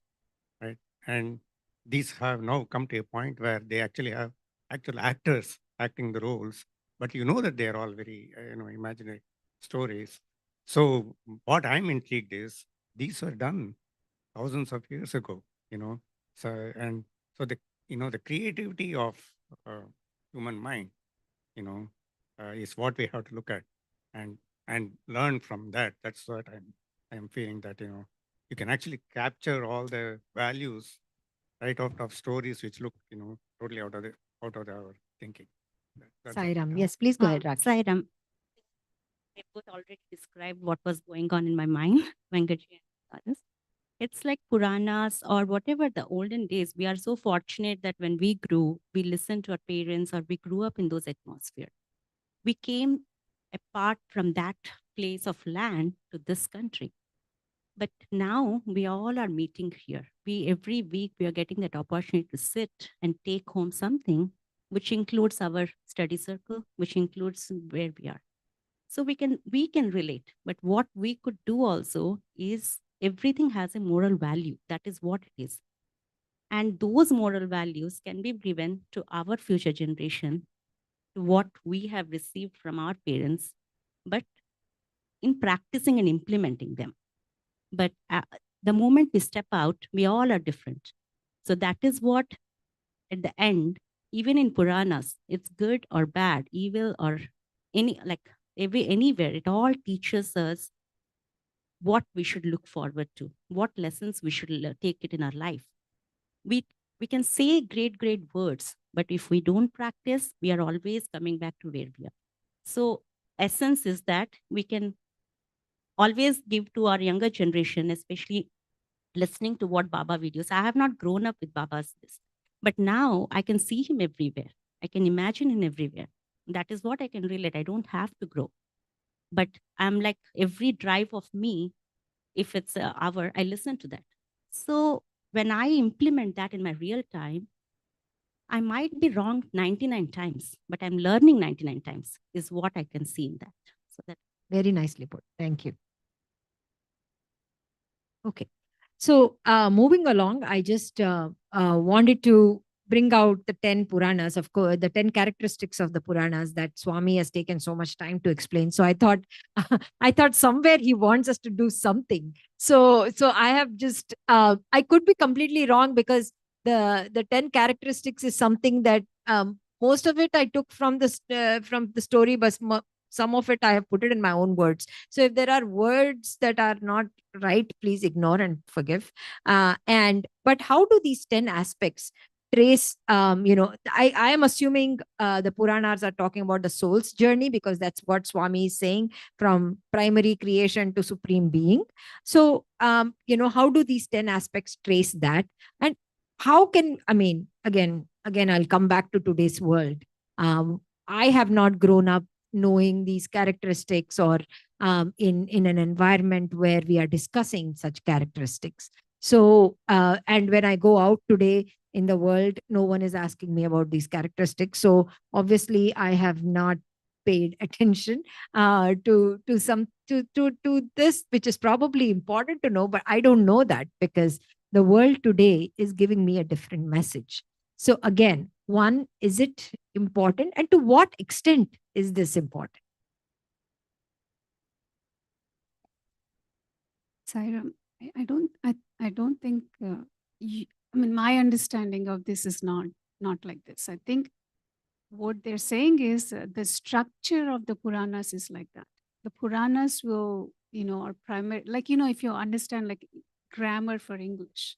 Speaker 2: right? And these have now come to a point where they actually have actual actors acting the roles, but you know that they're all very, imaginary stories. So what I'm intrigued is, these were done thousands of years ago, so the creativity of uh, human mind, is what we have to look at and learn from that. That's what I'm feeling, that you can actually capture all the values right out of stories which look totally out of our thinking. That's all.
Speaker 1: Sairam, yes, please go ahead, Rakhi.
Speaker 9: Sairam, they both already described what was going on in my mind, Venkaji and others. It's like Puranas or whatever the olden days. We are so fortunate that when we grew, we listened to our parents, or we grew up in those atmosphere. We came apart from that place of land to this country. But now we all are meeting here. Every week we are getting that opportunity to sit and take home something, which includes our study circle, which includes where we are. So we can relate. But what we could do also is, everything has a moral value. That is what it is. And those moral values can be given to our future generation, to what we have received from our parents, but in practicing and implementing them. But the moment we step out, we all are different. So that is what, at the end, even in Puranas, it's good or bad, evil or anywhere, it all teaches us what we should look forward to, what lessons we should take it in our life. We can say great words, but if we don't practice, we are always coming back to where we are. So essence is that we can always give to our younger generation, especially listening to what Baba videos. I have not grown up with Baba's this, but now I can see him everywhere. I can imagine him everywhere. That is what I can relate. I don't have to grow. But I'm like, every drive of me, if it's an hour, I listen to that. So when I implement that in my real time, I might be wrong 99 times, but I'm learning 99 times, is what I can see in that. So that.
Speaker 1: Very nicely put. Thank you. Okay. So moving along, I just wanted to bring out the 10 Puranas, of course, the 10 characteristics of the Puranas that Swami has taken so much time to explain. So I thought, somewhere he wants us to do something. So I have just, I could be completely wrong, because the 10 characteristics is something that most of it I took from the story, but some of it I have put it in my own words. So if there are words that are not right, please ignore and forgive. But how do these 10 aspects trace, I am assuming the Puranas are talking about the soul's journey, because that's what Swami is saying, from primary creation to supreme being. So, how do these 10 aspects trace that? And how can, again, I'll come back to today's world. I have not grown up knowing these characteristics, or in an environment where we are discussing such characteristics. So, and when I go out today in the world, no one is asking me about these characteristics. So obviously, I have not paid attention to this, which is probably important to know, but I don't know that, because the world today is giving me a different message. So again, one, is it important, and to what extent is this important?
Speaker 4: Sairam, I don't think. My understanding of this is not like this. I think what they're saying is the structure of the Puranas is like that. The Puranas will, are primary. Like, if you understand, like, grammar for English,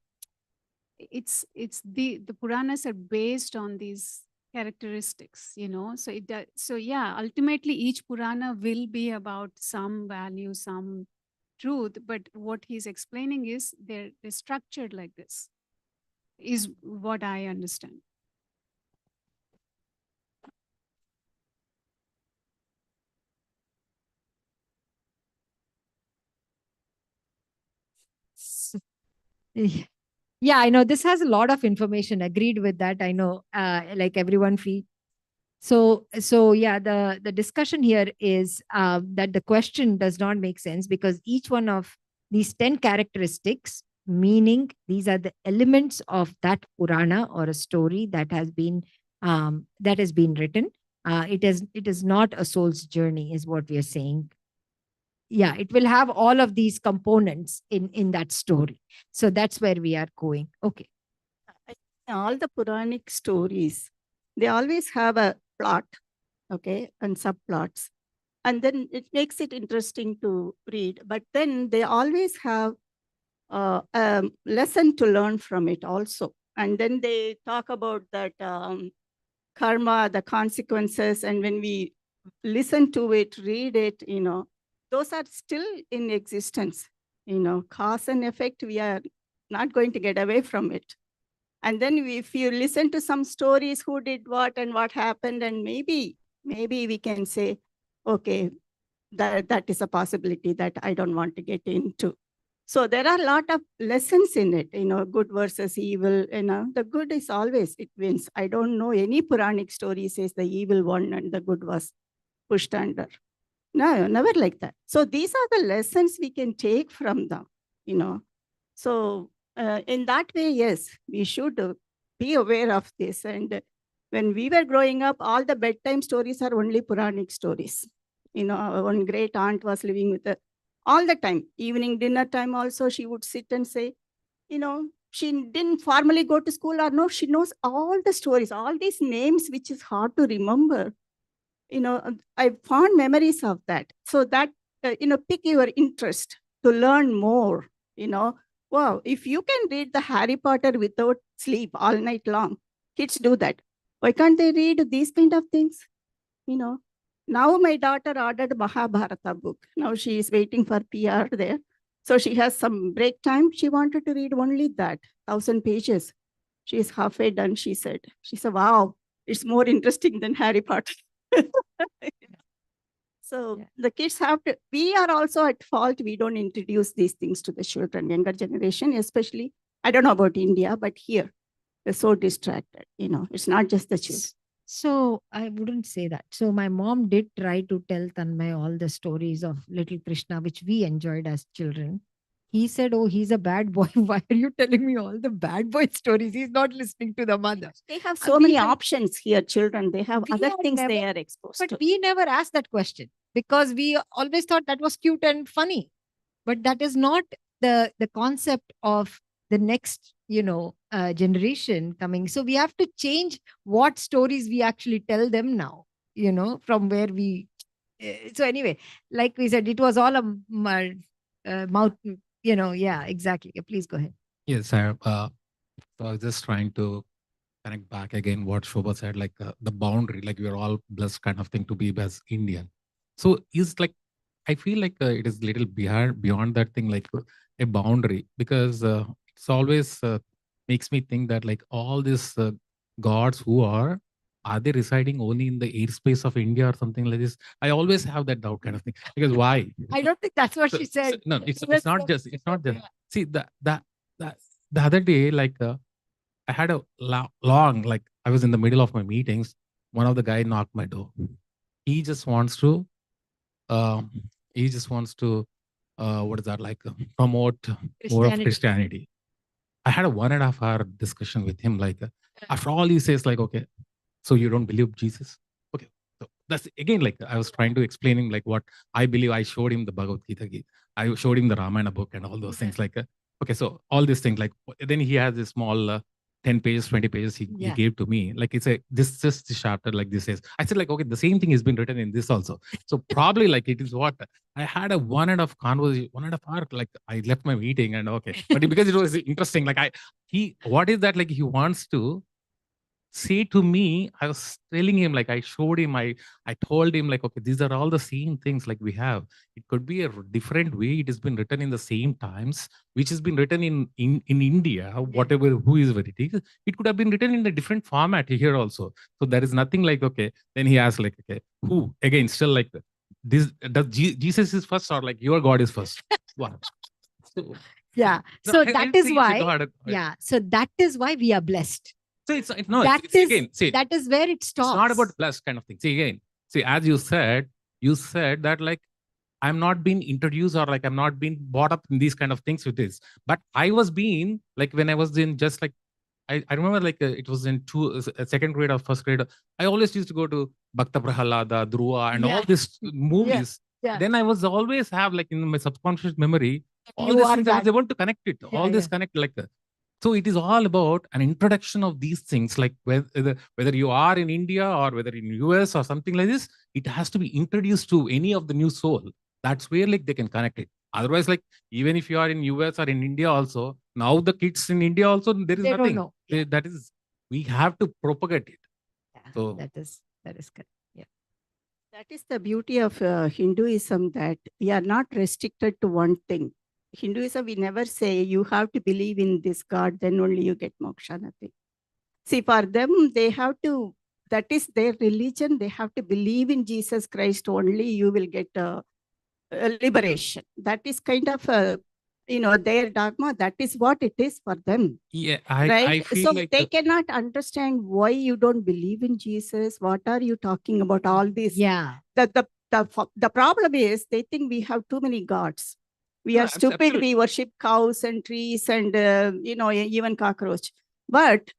Speaker 4: it's the Puranas are based on these characteristics. So yeah, ultimately each Purana will be about some value, some truth, but what he's explaining is they're structured like this, is what I understand.
Speaker 1: Yeah, I know this has a lot of information. Agreed with that. I know, like everyone feel. So yeah, the discussion here is that the question does not make sense, because each one of these 10 characteristics, meaning these are the elements of that Purana or a story that has been written. It is not a soul's journey, is what we are saying. Yeah, it will have all of these components in that story. So that's where we are going. Okay.
Speaker 6: All the Puranic stories, they always have a plot, okay, and subplots. And then it makes it interesting to read. But then they always have a lesson to learn from it also. And then they talk about that karma, the consequences. And when we listen to it, read it, those are still in existence. Cause and effect, we are not going to get away from it. And then if you listen to some stories, who did what and what happened, and maybe we can say, okay, that is a possibility that I don't want to get into. So there are a lot of lessons in it, good versus evil. The good is always, it wins. I don't know any Puranic story says the evil won and the good was pushed under. No, never like that. So these are the lessons we can take from them, So in that way, yes, we should be aware of this. And when we were growing up, all the bedtime stories are only Puranic stories. One great aunt was living with her all the time. Evening dinner time also, she would sit and say, she didn't formally go to school or no, she knows all the stories, all these names, which is hard to remember. I found memories of that. So that, pick your interest to learn more, Wow, if you can read the Harry Potter without sleep all night long, kids do that. Why can't they read these kind of things? Now my daughter ordered Bhagavatha book. Now she is waiting for PR there. So she has some break time. She wanted to read only that, 1,000 pages. She is halfway done, she said. She said, wow, it's more interesting than Harry Potter. So yeah. The kids have to, we are also at fault. We don't introduce these things to the children, younger generation, especially, I don't know about India, but here, they're so distracted. It's not just the children.
Speaker 1: So I wouldn't say that. So my mom did try to tell Tanmay all the stories of little Krishna, which we enjoyed as children. He said, oh, he's a bad boy. Why are you telling me all the bad boy stories? He's not listening to the mother.
Speaker 6: They have so many options here, children. They have other things they are exposed to.
Speaker 1: But we never asked that question, because we always thought that was cute and funny. But that is not the concept of the next, generation coming. So we have to change what stories we actually tell them now, from where we. So anyway, like we said, it was all a mouth, yeah, exactly. Please go ahead.
Speaker 10: Yes, sir. So I was just trying to connect back again what Shobha said, like the boundary, like we are all blessed kind of thing to be as Indian. So is like, I feel like it is little beyond that thing, like a boundary, because it's always makes me think that like all these gods who are they residing only in the airspace of India or something like this? I always have that doubt kind of thing, because why?
Speaker 1: I don't think that's what she said.
Speaker 10: No, it's not just, see the other day, like I had a long, like I was in the middle of my meetings. One of the guy knocked my door. He just wants to, um, he just wants to, what is that, like promote more of Christianity. I had a 1.5 hour discussion with him. Like after all, he says like, okay, so you don't believe Jesus? Okay. So that's again, like I was trying to explain him like what I believe. I showed him the Bhagavad Gita. I showed him the Ramayana book and all those things. Like, okay, so all these things, like then he has this small 10 pages, 20 pages he gave to me. Like it's this chapter, like this is. I said like, okay, the same thing has been written in this also. So probably like it is what I had a 1.5 conversation, 1.5 hour. Like I left my meeting and okay, but because it was interesting, like what is that? Like he wants to say to me, I was telling him, like I showed him, I told him like, okay, these are all the same things like we have. It could be a different way. It has been written in the same times, which has been written in India, whatever, who is it is. It could have been written in a different format here also. So there is nothing like, okay, then he asked like, okay, who? Again, still like this, does Jesus is first or like your God is first? Wow. So,
Speaker 1: yeah.
Speaker 10: no,
Speaker 1: So
Speaker 10: I
Speaker 1: that
Speaker 10: think
Speaker 1: is
Speaker 10: it's
Speaker 1: why,
Speaker 10: God.
Speaker 1: yeah. So that is why we are blessed.
Speaker 10: So it's no,
Speaker 1: That
Speaker 10: it's
Speaker 1: is,
Speaker 10: again, see,
Speaker 1: that is where it stops.
Speaker 10: it's not about plus kind of thing. See again, see, as you said that like I'm not being introduced or like I'm not being brought up in these kind of things with this. But I was being like when I was in just like I remember like it was in second grade or first grade. I always used to go to Bhakta Prahalada, Dhruva, and all these movies.
Speaker 1: Yeah.
Speaker 10: Then I was always have like in my subconscious memory all
Speaker 1: You
Speaker 10: these
Speaker 1: are
Speaker 10: things. I was
Speaker 1: that.
Speaker 10: able to connect it. All this connect like. So it is all about an introduction of these things, like whether you are in India or whether in US or something like this, it has to be introduced to any of the new soul. That's where like they can connect it. Otherwise, like even if you are in US or in India also, now the kids in India also, there is
Speaker 1: They
Speaker 10: nothing.
Speaker 1: don't know.
Speaker 10: That is, we have to propagate it.
Speaker 1: Yeah,
Speaker 10: so
Speaker 1: that is correct. Yeah.
Speaker 6: That is the beauty of Hinduism, that we are not restricted to one thing. Hinduism, we never say you have to believe in this God, then only you get moksha, nothing. See, for them, they have to, that is their religion. They have to believe in Jesus Christ only, you will get a liberation. That is kind of their dogma. That is what it is for them.
Speaker 10: Yeah,
Speaker 6: right?
Speaker 10: I feel
Speaker 6: so
Speaker 10: like
Speaker 6: they cannot understand why you don't believe in Jesus. What are you talking about? All this.
Speaker 1: Yeah.
Speaker 6: The problem is they think we have too many gods. We are stupid.
Speaker 10: absolutely.
Speaker 6: We worship cows and trees and even cockroach. But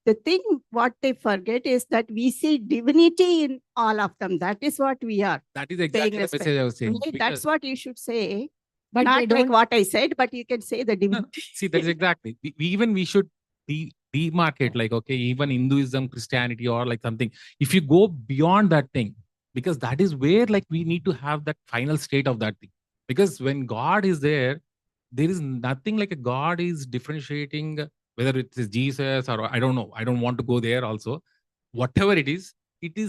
Speaker 6: the thing what they forget is that we see divinity in all of them. That is what we are.
Speaker 10: That is exactly the
Speaker 6: respect.
Speaker 10: message I was saying.
Speaker 6: Right? That's what you should say.
Speaker 1: But
Speaker 6: Not
Speaker 1: they
Speaker 6: like
Speaker 1: don't.
Speaker 6: what I said, but you can say the divinity.
Speaker 10: See, that is exactly. We should demarcate, like, okay, even Hinduism, Christianity, or like something. If you go beyond that thing, because that is where like we need to have that final state of that thing. Because when God is there is nothing like a God is differentiating whether it is Jesus or I don't know. I don't want to go there also. Whatever it is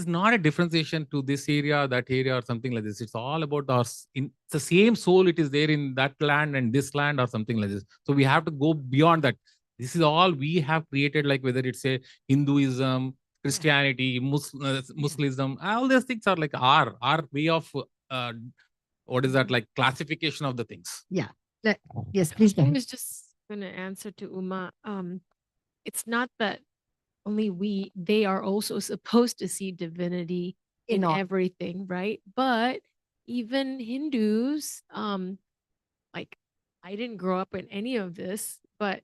Speaker 10: not a differentiation to this area, that area, or something like this. It's all about it's the same soul. It is there in that land and this land or something like this. So we have to go beyond that. This is all we have created, like whether it's a Hinduism, Christianity, Muslimism, all these things are like our way of what is that, like classification of the things.
Speaker 1: Yeah. Yes, please.
Speaker 11: I was just going to answer to Uma. It's not that only they are also supposed to see divinity in everything, right? But even Hindus, like I didn't grow up in any of this, but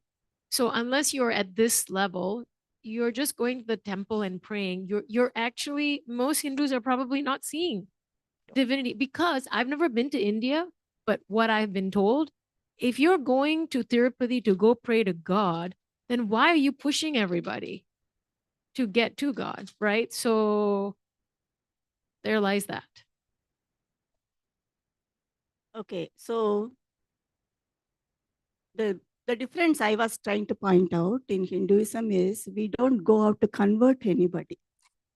Speaker 11: so unless you're at this level, you're just going to the temple and praying. You're actually, most Hindus are probably not seeing divinity, because I've never been to India, but what I've been told, if you're going to Tirupati to go pray to God, then why are you pushing everybody to get to God, right? So there lies that.
Speaker 6: Okay, so the The difference I was trying to point out in Hinduism is we don't go out to convert anybody.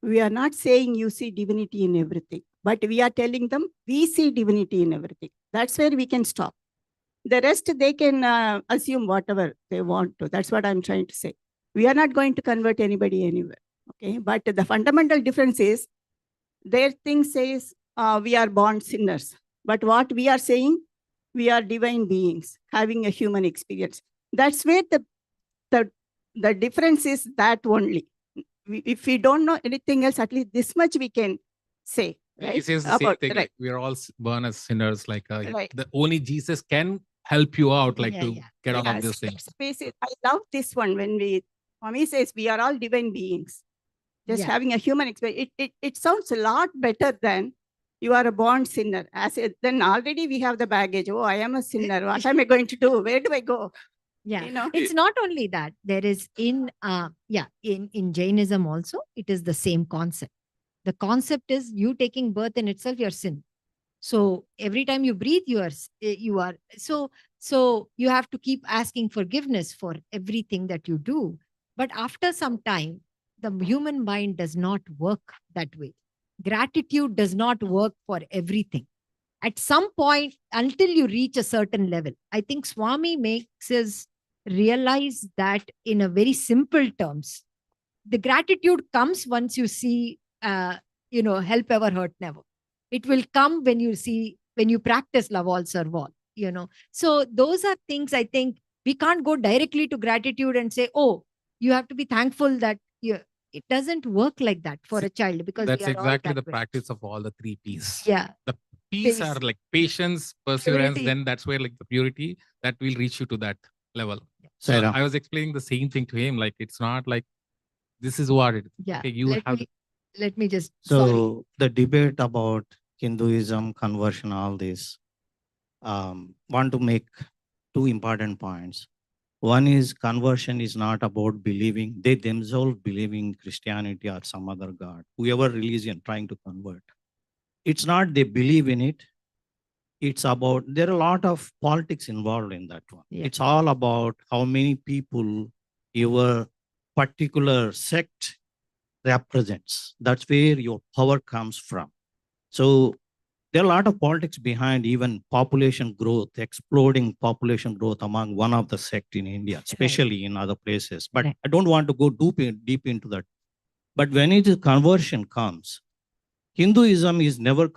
Speaker 6: We are not saying you see divinity in everything, but we are telling them we see divinity in everything. That's where we can stop. The rest, they can assume whatever they want to. That's what I'm trying to say. We are not going to convert anybody anywhere. Okay, but the fundamental difference is their thing says we are born sinners. But what we are saying, we are divine beings having a human experience. That's where the difference is that only. If we don't know anything else, at least this much we can say. Right?
Speaker 10: He says the same thing.
Speaker 6: Right.
Speaker 10: Like, we're all born as sinners. Like
Speaker 6: Right.
Speaker 10: the only Jesus can help you out, like to get out of this thing.
Speaker 6: I love this one when Swami says we are all divine beings, just having a human experience. It sounds a lot better than you are a born sinner. Then already we have the baggage. Oh, I am a sinner. What am I going to do? Where do I go?
Speaker 1: Yeah,
Speaker 6: You know?
Speaker 1: it's not only that. There is in Jainism also, it is the same concept. The concept is you taking birth in itself, your sin. So every time you breathe, you are so you have to keep asking forgiveness for everything that you do. But after some time, the human mind does not work that way. Gratitude does not work for everything. At some point, until you reach a certain level, I think Swami makes us realize that in a very simple terms. The gratitude comes once you see, help ever hurt never. It will come when you practice love all serve all, So those are things I think we can't go directly to gratitude and say, oh, you have to be thankful that it doesn't work like that for a child, because
Speaker 10: that's
Speaker 1: we are all
Speaker 10: exactly
Speaker 1: that
Speaker 10: the
Speaker 1: way.
Speaker 10: practice of all the 3 P's.
Speaker 1: Yeah.
Speaker 10: The P's
Speaker 1: Peace.
Speaker 10: are like patience, perseverance,
Speaker 1: Purity.
Speaker 10: then that's where like the purity that will reach you to that level. So
Speaker 2: Sairam.
Speaker 10: I was explaining the same thing to him. Like, it's not like this is what it is.
Speaker 1: Yeah.
Speaker 10: Okay, you have
Speaker 1: Let me just
Speaker 12: So the debate about Hinduism, conversion, all this, want to make 2 important points. One is conversion is not about believing, they themselves believing Christianity or some other God, whoever religion trying to convert. It's not they believe in it. It's about, there are a lot of politics involved in that one.
Speaker 1: Yeah.
Speaker 12: It's all about how many people your particular sect represents. That's where your power comes from. So there are a lot of politics behind even population growth, exploding population growth among one of the sect in India, especially in other places. But I don't want to go deep into that. But when it is conversion comes, Hinduism is never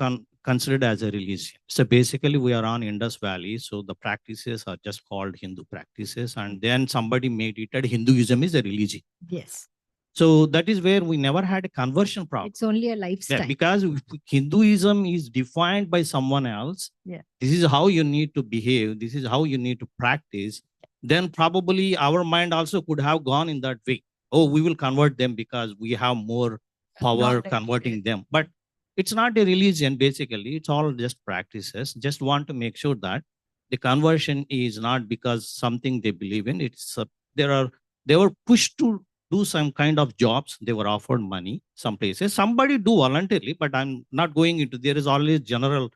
Speaker 12: considered as a religion. So basically we are on Indus Valley. So the practices are just called Hindu practices. And then somebody made it that Hinduism is a religion.
Speaker 1: Yes.
Speaker 12: So that is where we never had a conversion problem.
Speaker 1: It's only a lifestyle.
Speaker 12: Yeah, because Hinduism is defined by someone else.
Speaker 1: Yeah.
Speaker 12: This is how you need to behave. This is how you need to practice. Then probably our mind also could have gone in that way. Oh, we will convert them because we have more power converting them. But it's not a religion, basically. It's all just practices. Just want to make sure that the conversion is not because something they believe in. It's they were pushed to do some kind of jobs. They were offered money, some places. Somebody do voluntarily, but I'm not going into, there is always general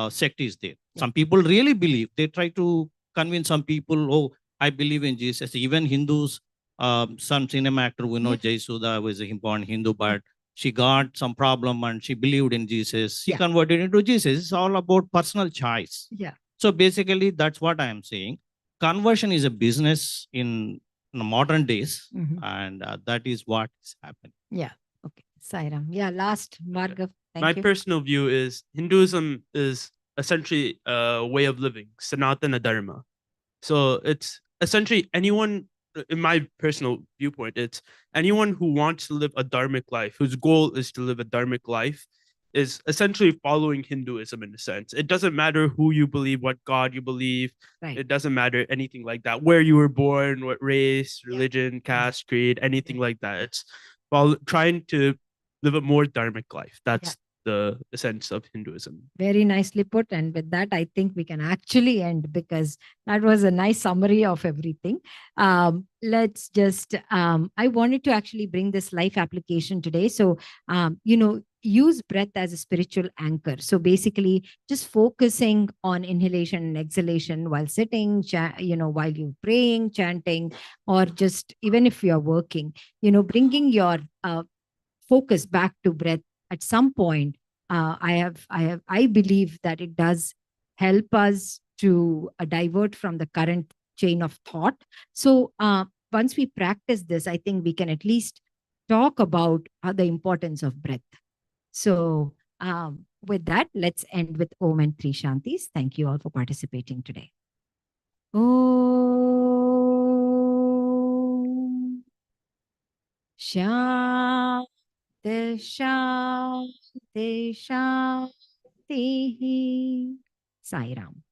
Speaker 12: sect is there. Some people really believe. They try to convince some people, oh, I believe in Jesus. Even Hindus, some cinema actor, we know Jai Sudha was a born Hindu, but she got some problem and she believed in Jesus. She converted into Jesus. It's all about personal choice.
Speaker 1: Yeah.
Speaker 12: So basically, that's what I am saying. Conversion is a business in modern days, and that is what is happening.
Speaker 1: Yeah. Okay. Sairam. Yeah. Last, Bhargav.
Speaker 7: My
Speaker 1: Thank you.
Speaker 7: personal view is Hinduism is essentially a way of living, Sanatana Dharma. So it's essentially anyone, in my personal viewpoint, it's anyone who wants to live a dharmic life, whose goal is to live a dharmic life, is essentially following Hinduism in a sense. It doesn't matter who you believe, what God you believe.
Speaker 1: Right.
Speaker 7: It doesn't matter anything like that, where you were born, what race, religion, caste, creed, anything like that. It's trying to live a more dharmic life. That's the sense of Hinduism.
Speaker 1: Very nicely put. And with that, I think we can actually end, because that was a nice summary of everything. Let's just, I wanted to actually bring this life application today. So, use breath as a spiritual anchor. So basically just focusing on inhalation and exhalation while sitting, while you're praying, chanting, or just even if you're working, bringing your focus back to breath at some point. I believe that it does help us to divert from the current chain of thought. So once we practice this, I think we can at least talk about the importance of breath. So with that, let's end with Om and Three Shantis. Thank you all for participating today. Om Shanti Shanti Shanti. Sai Ram.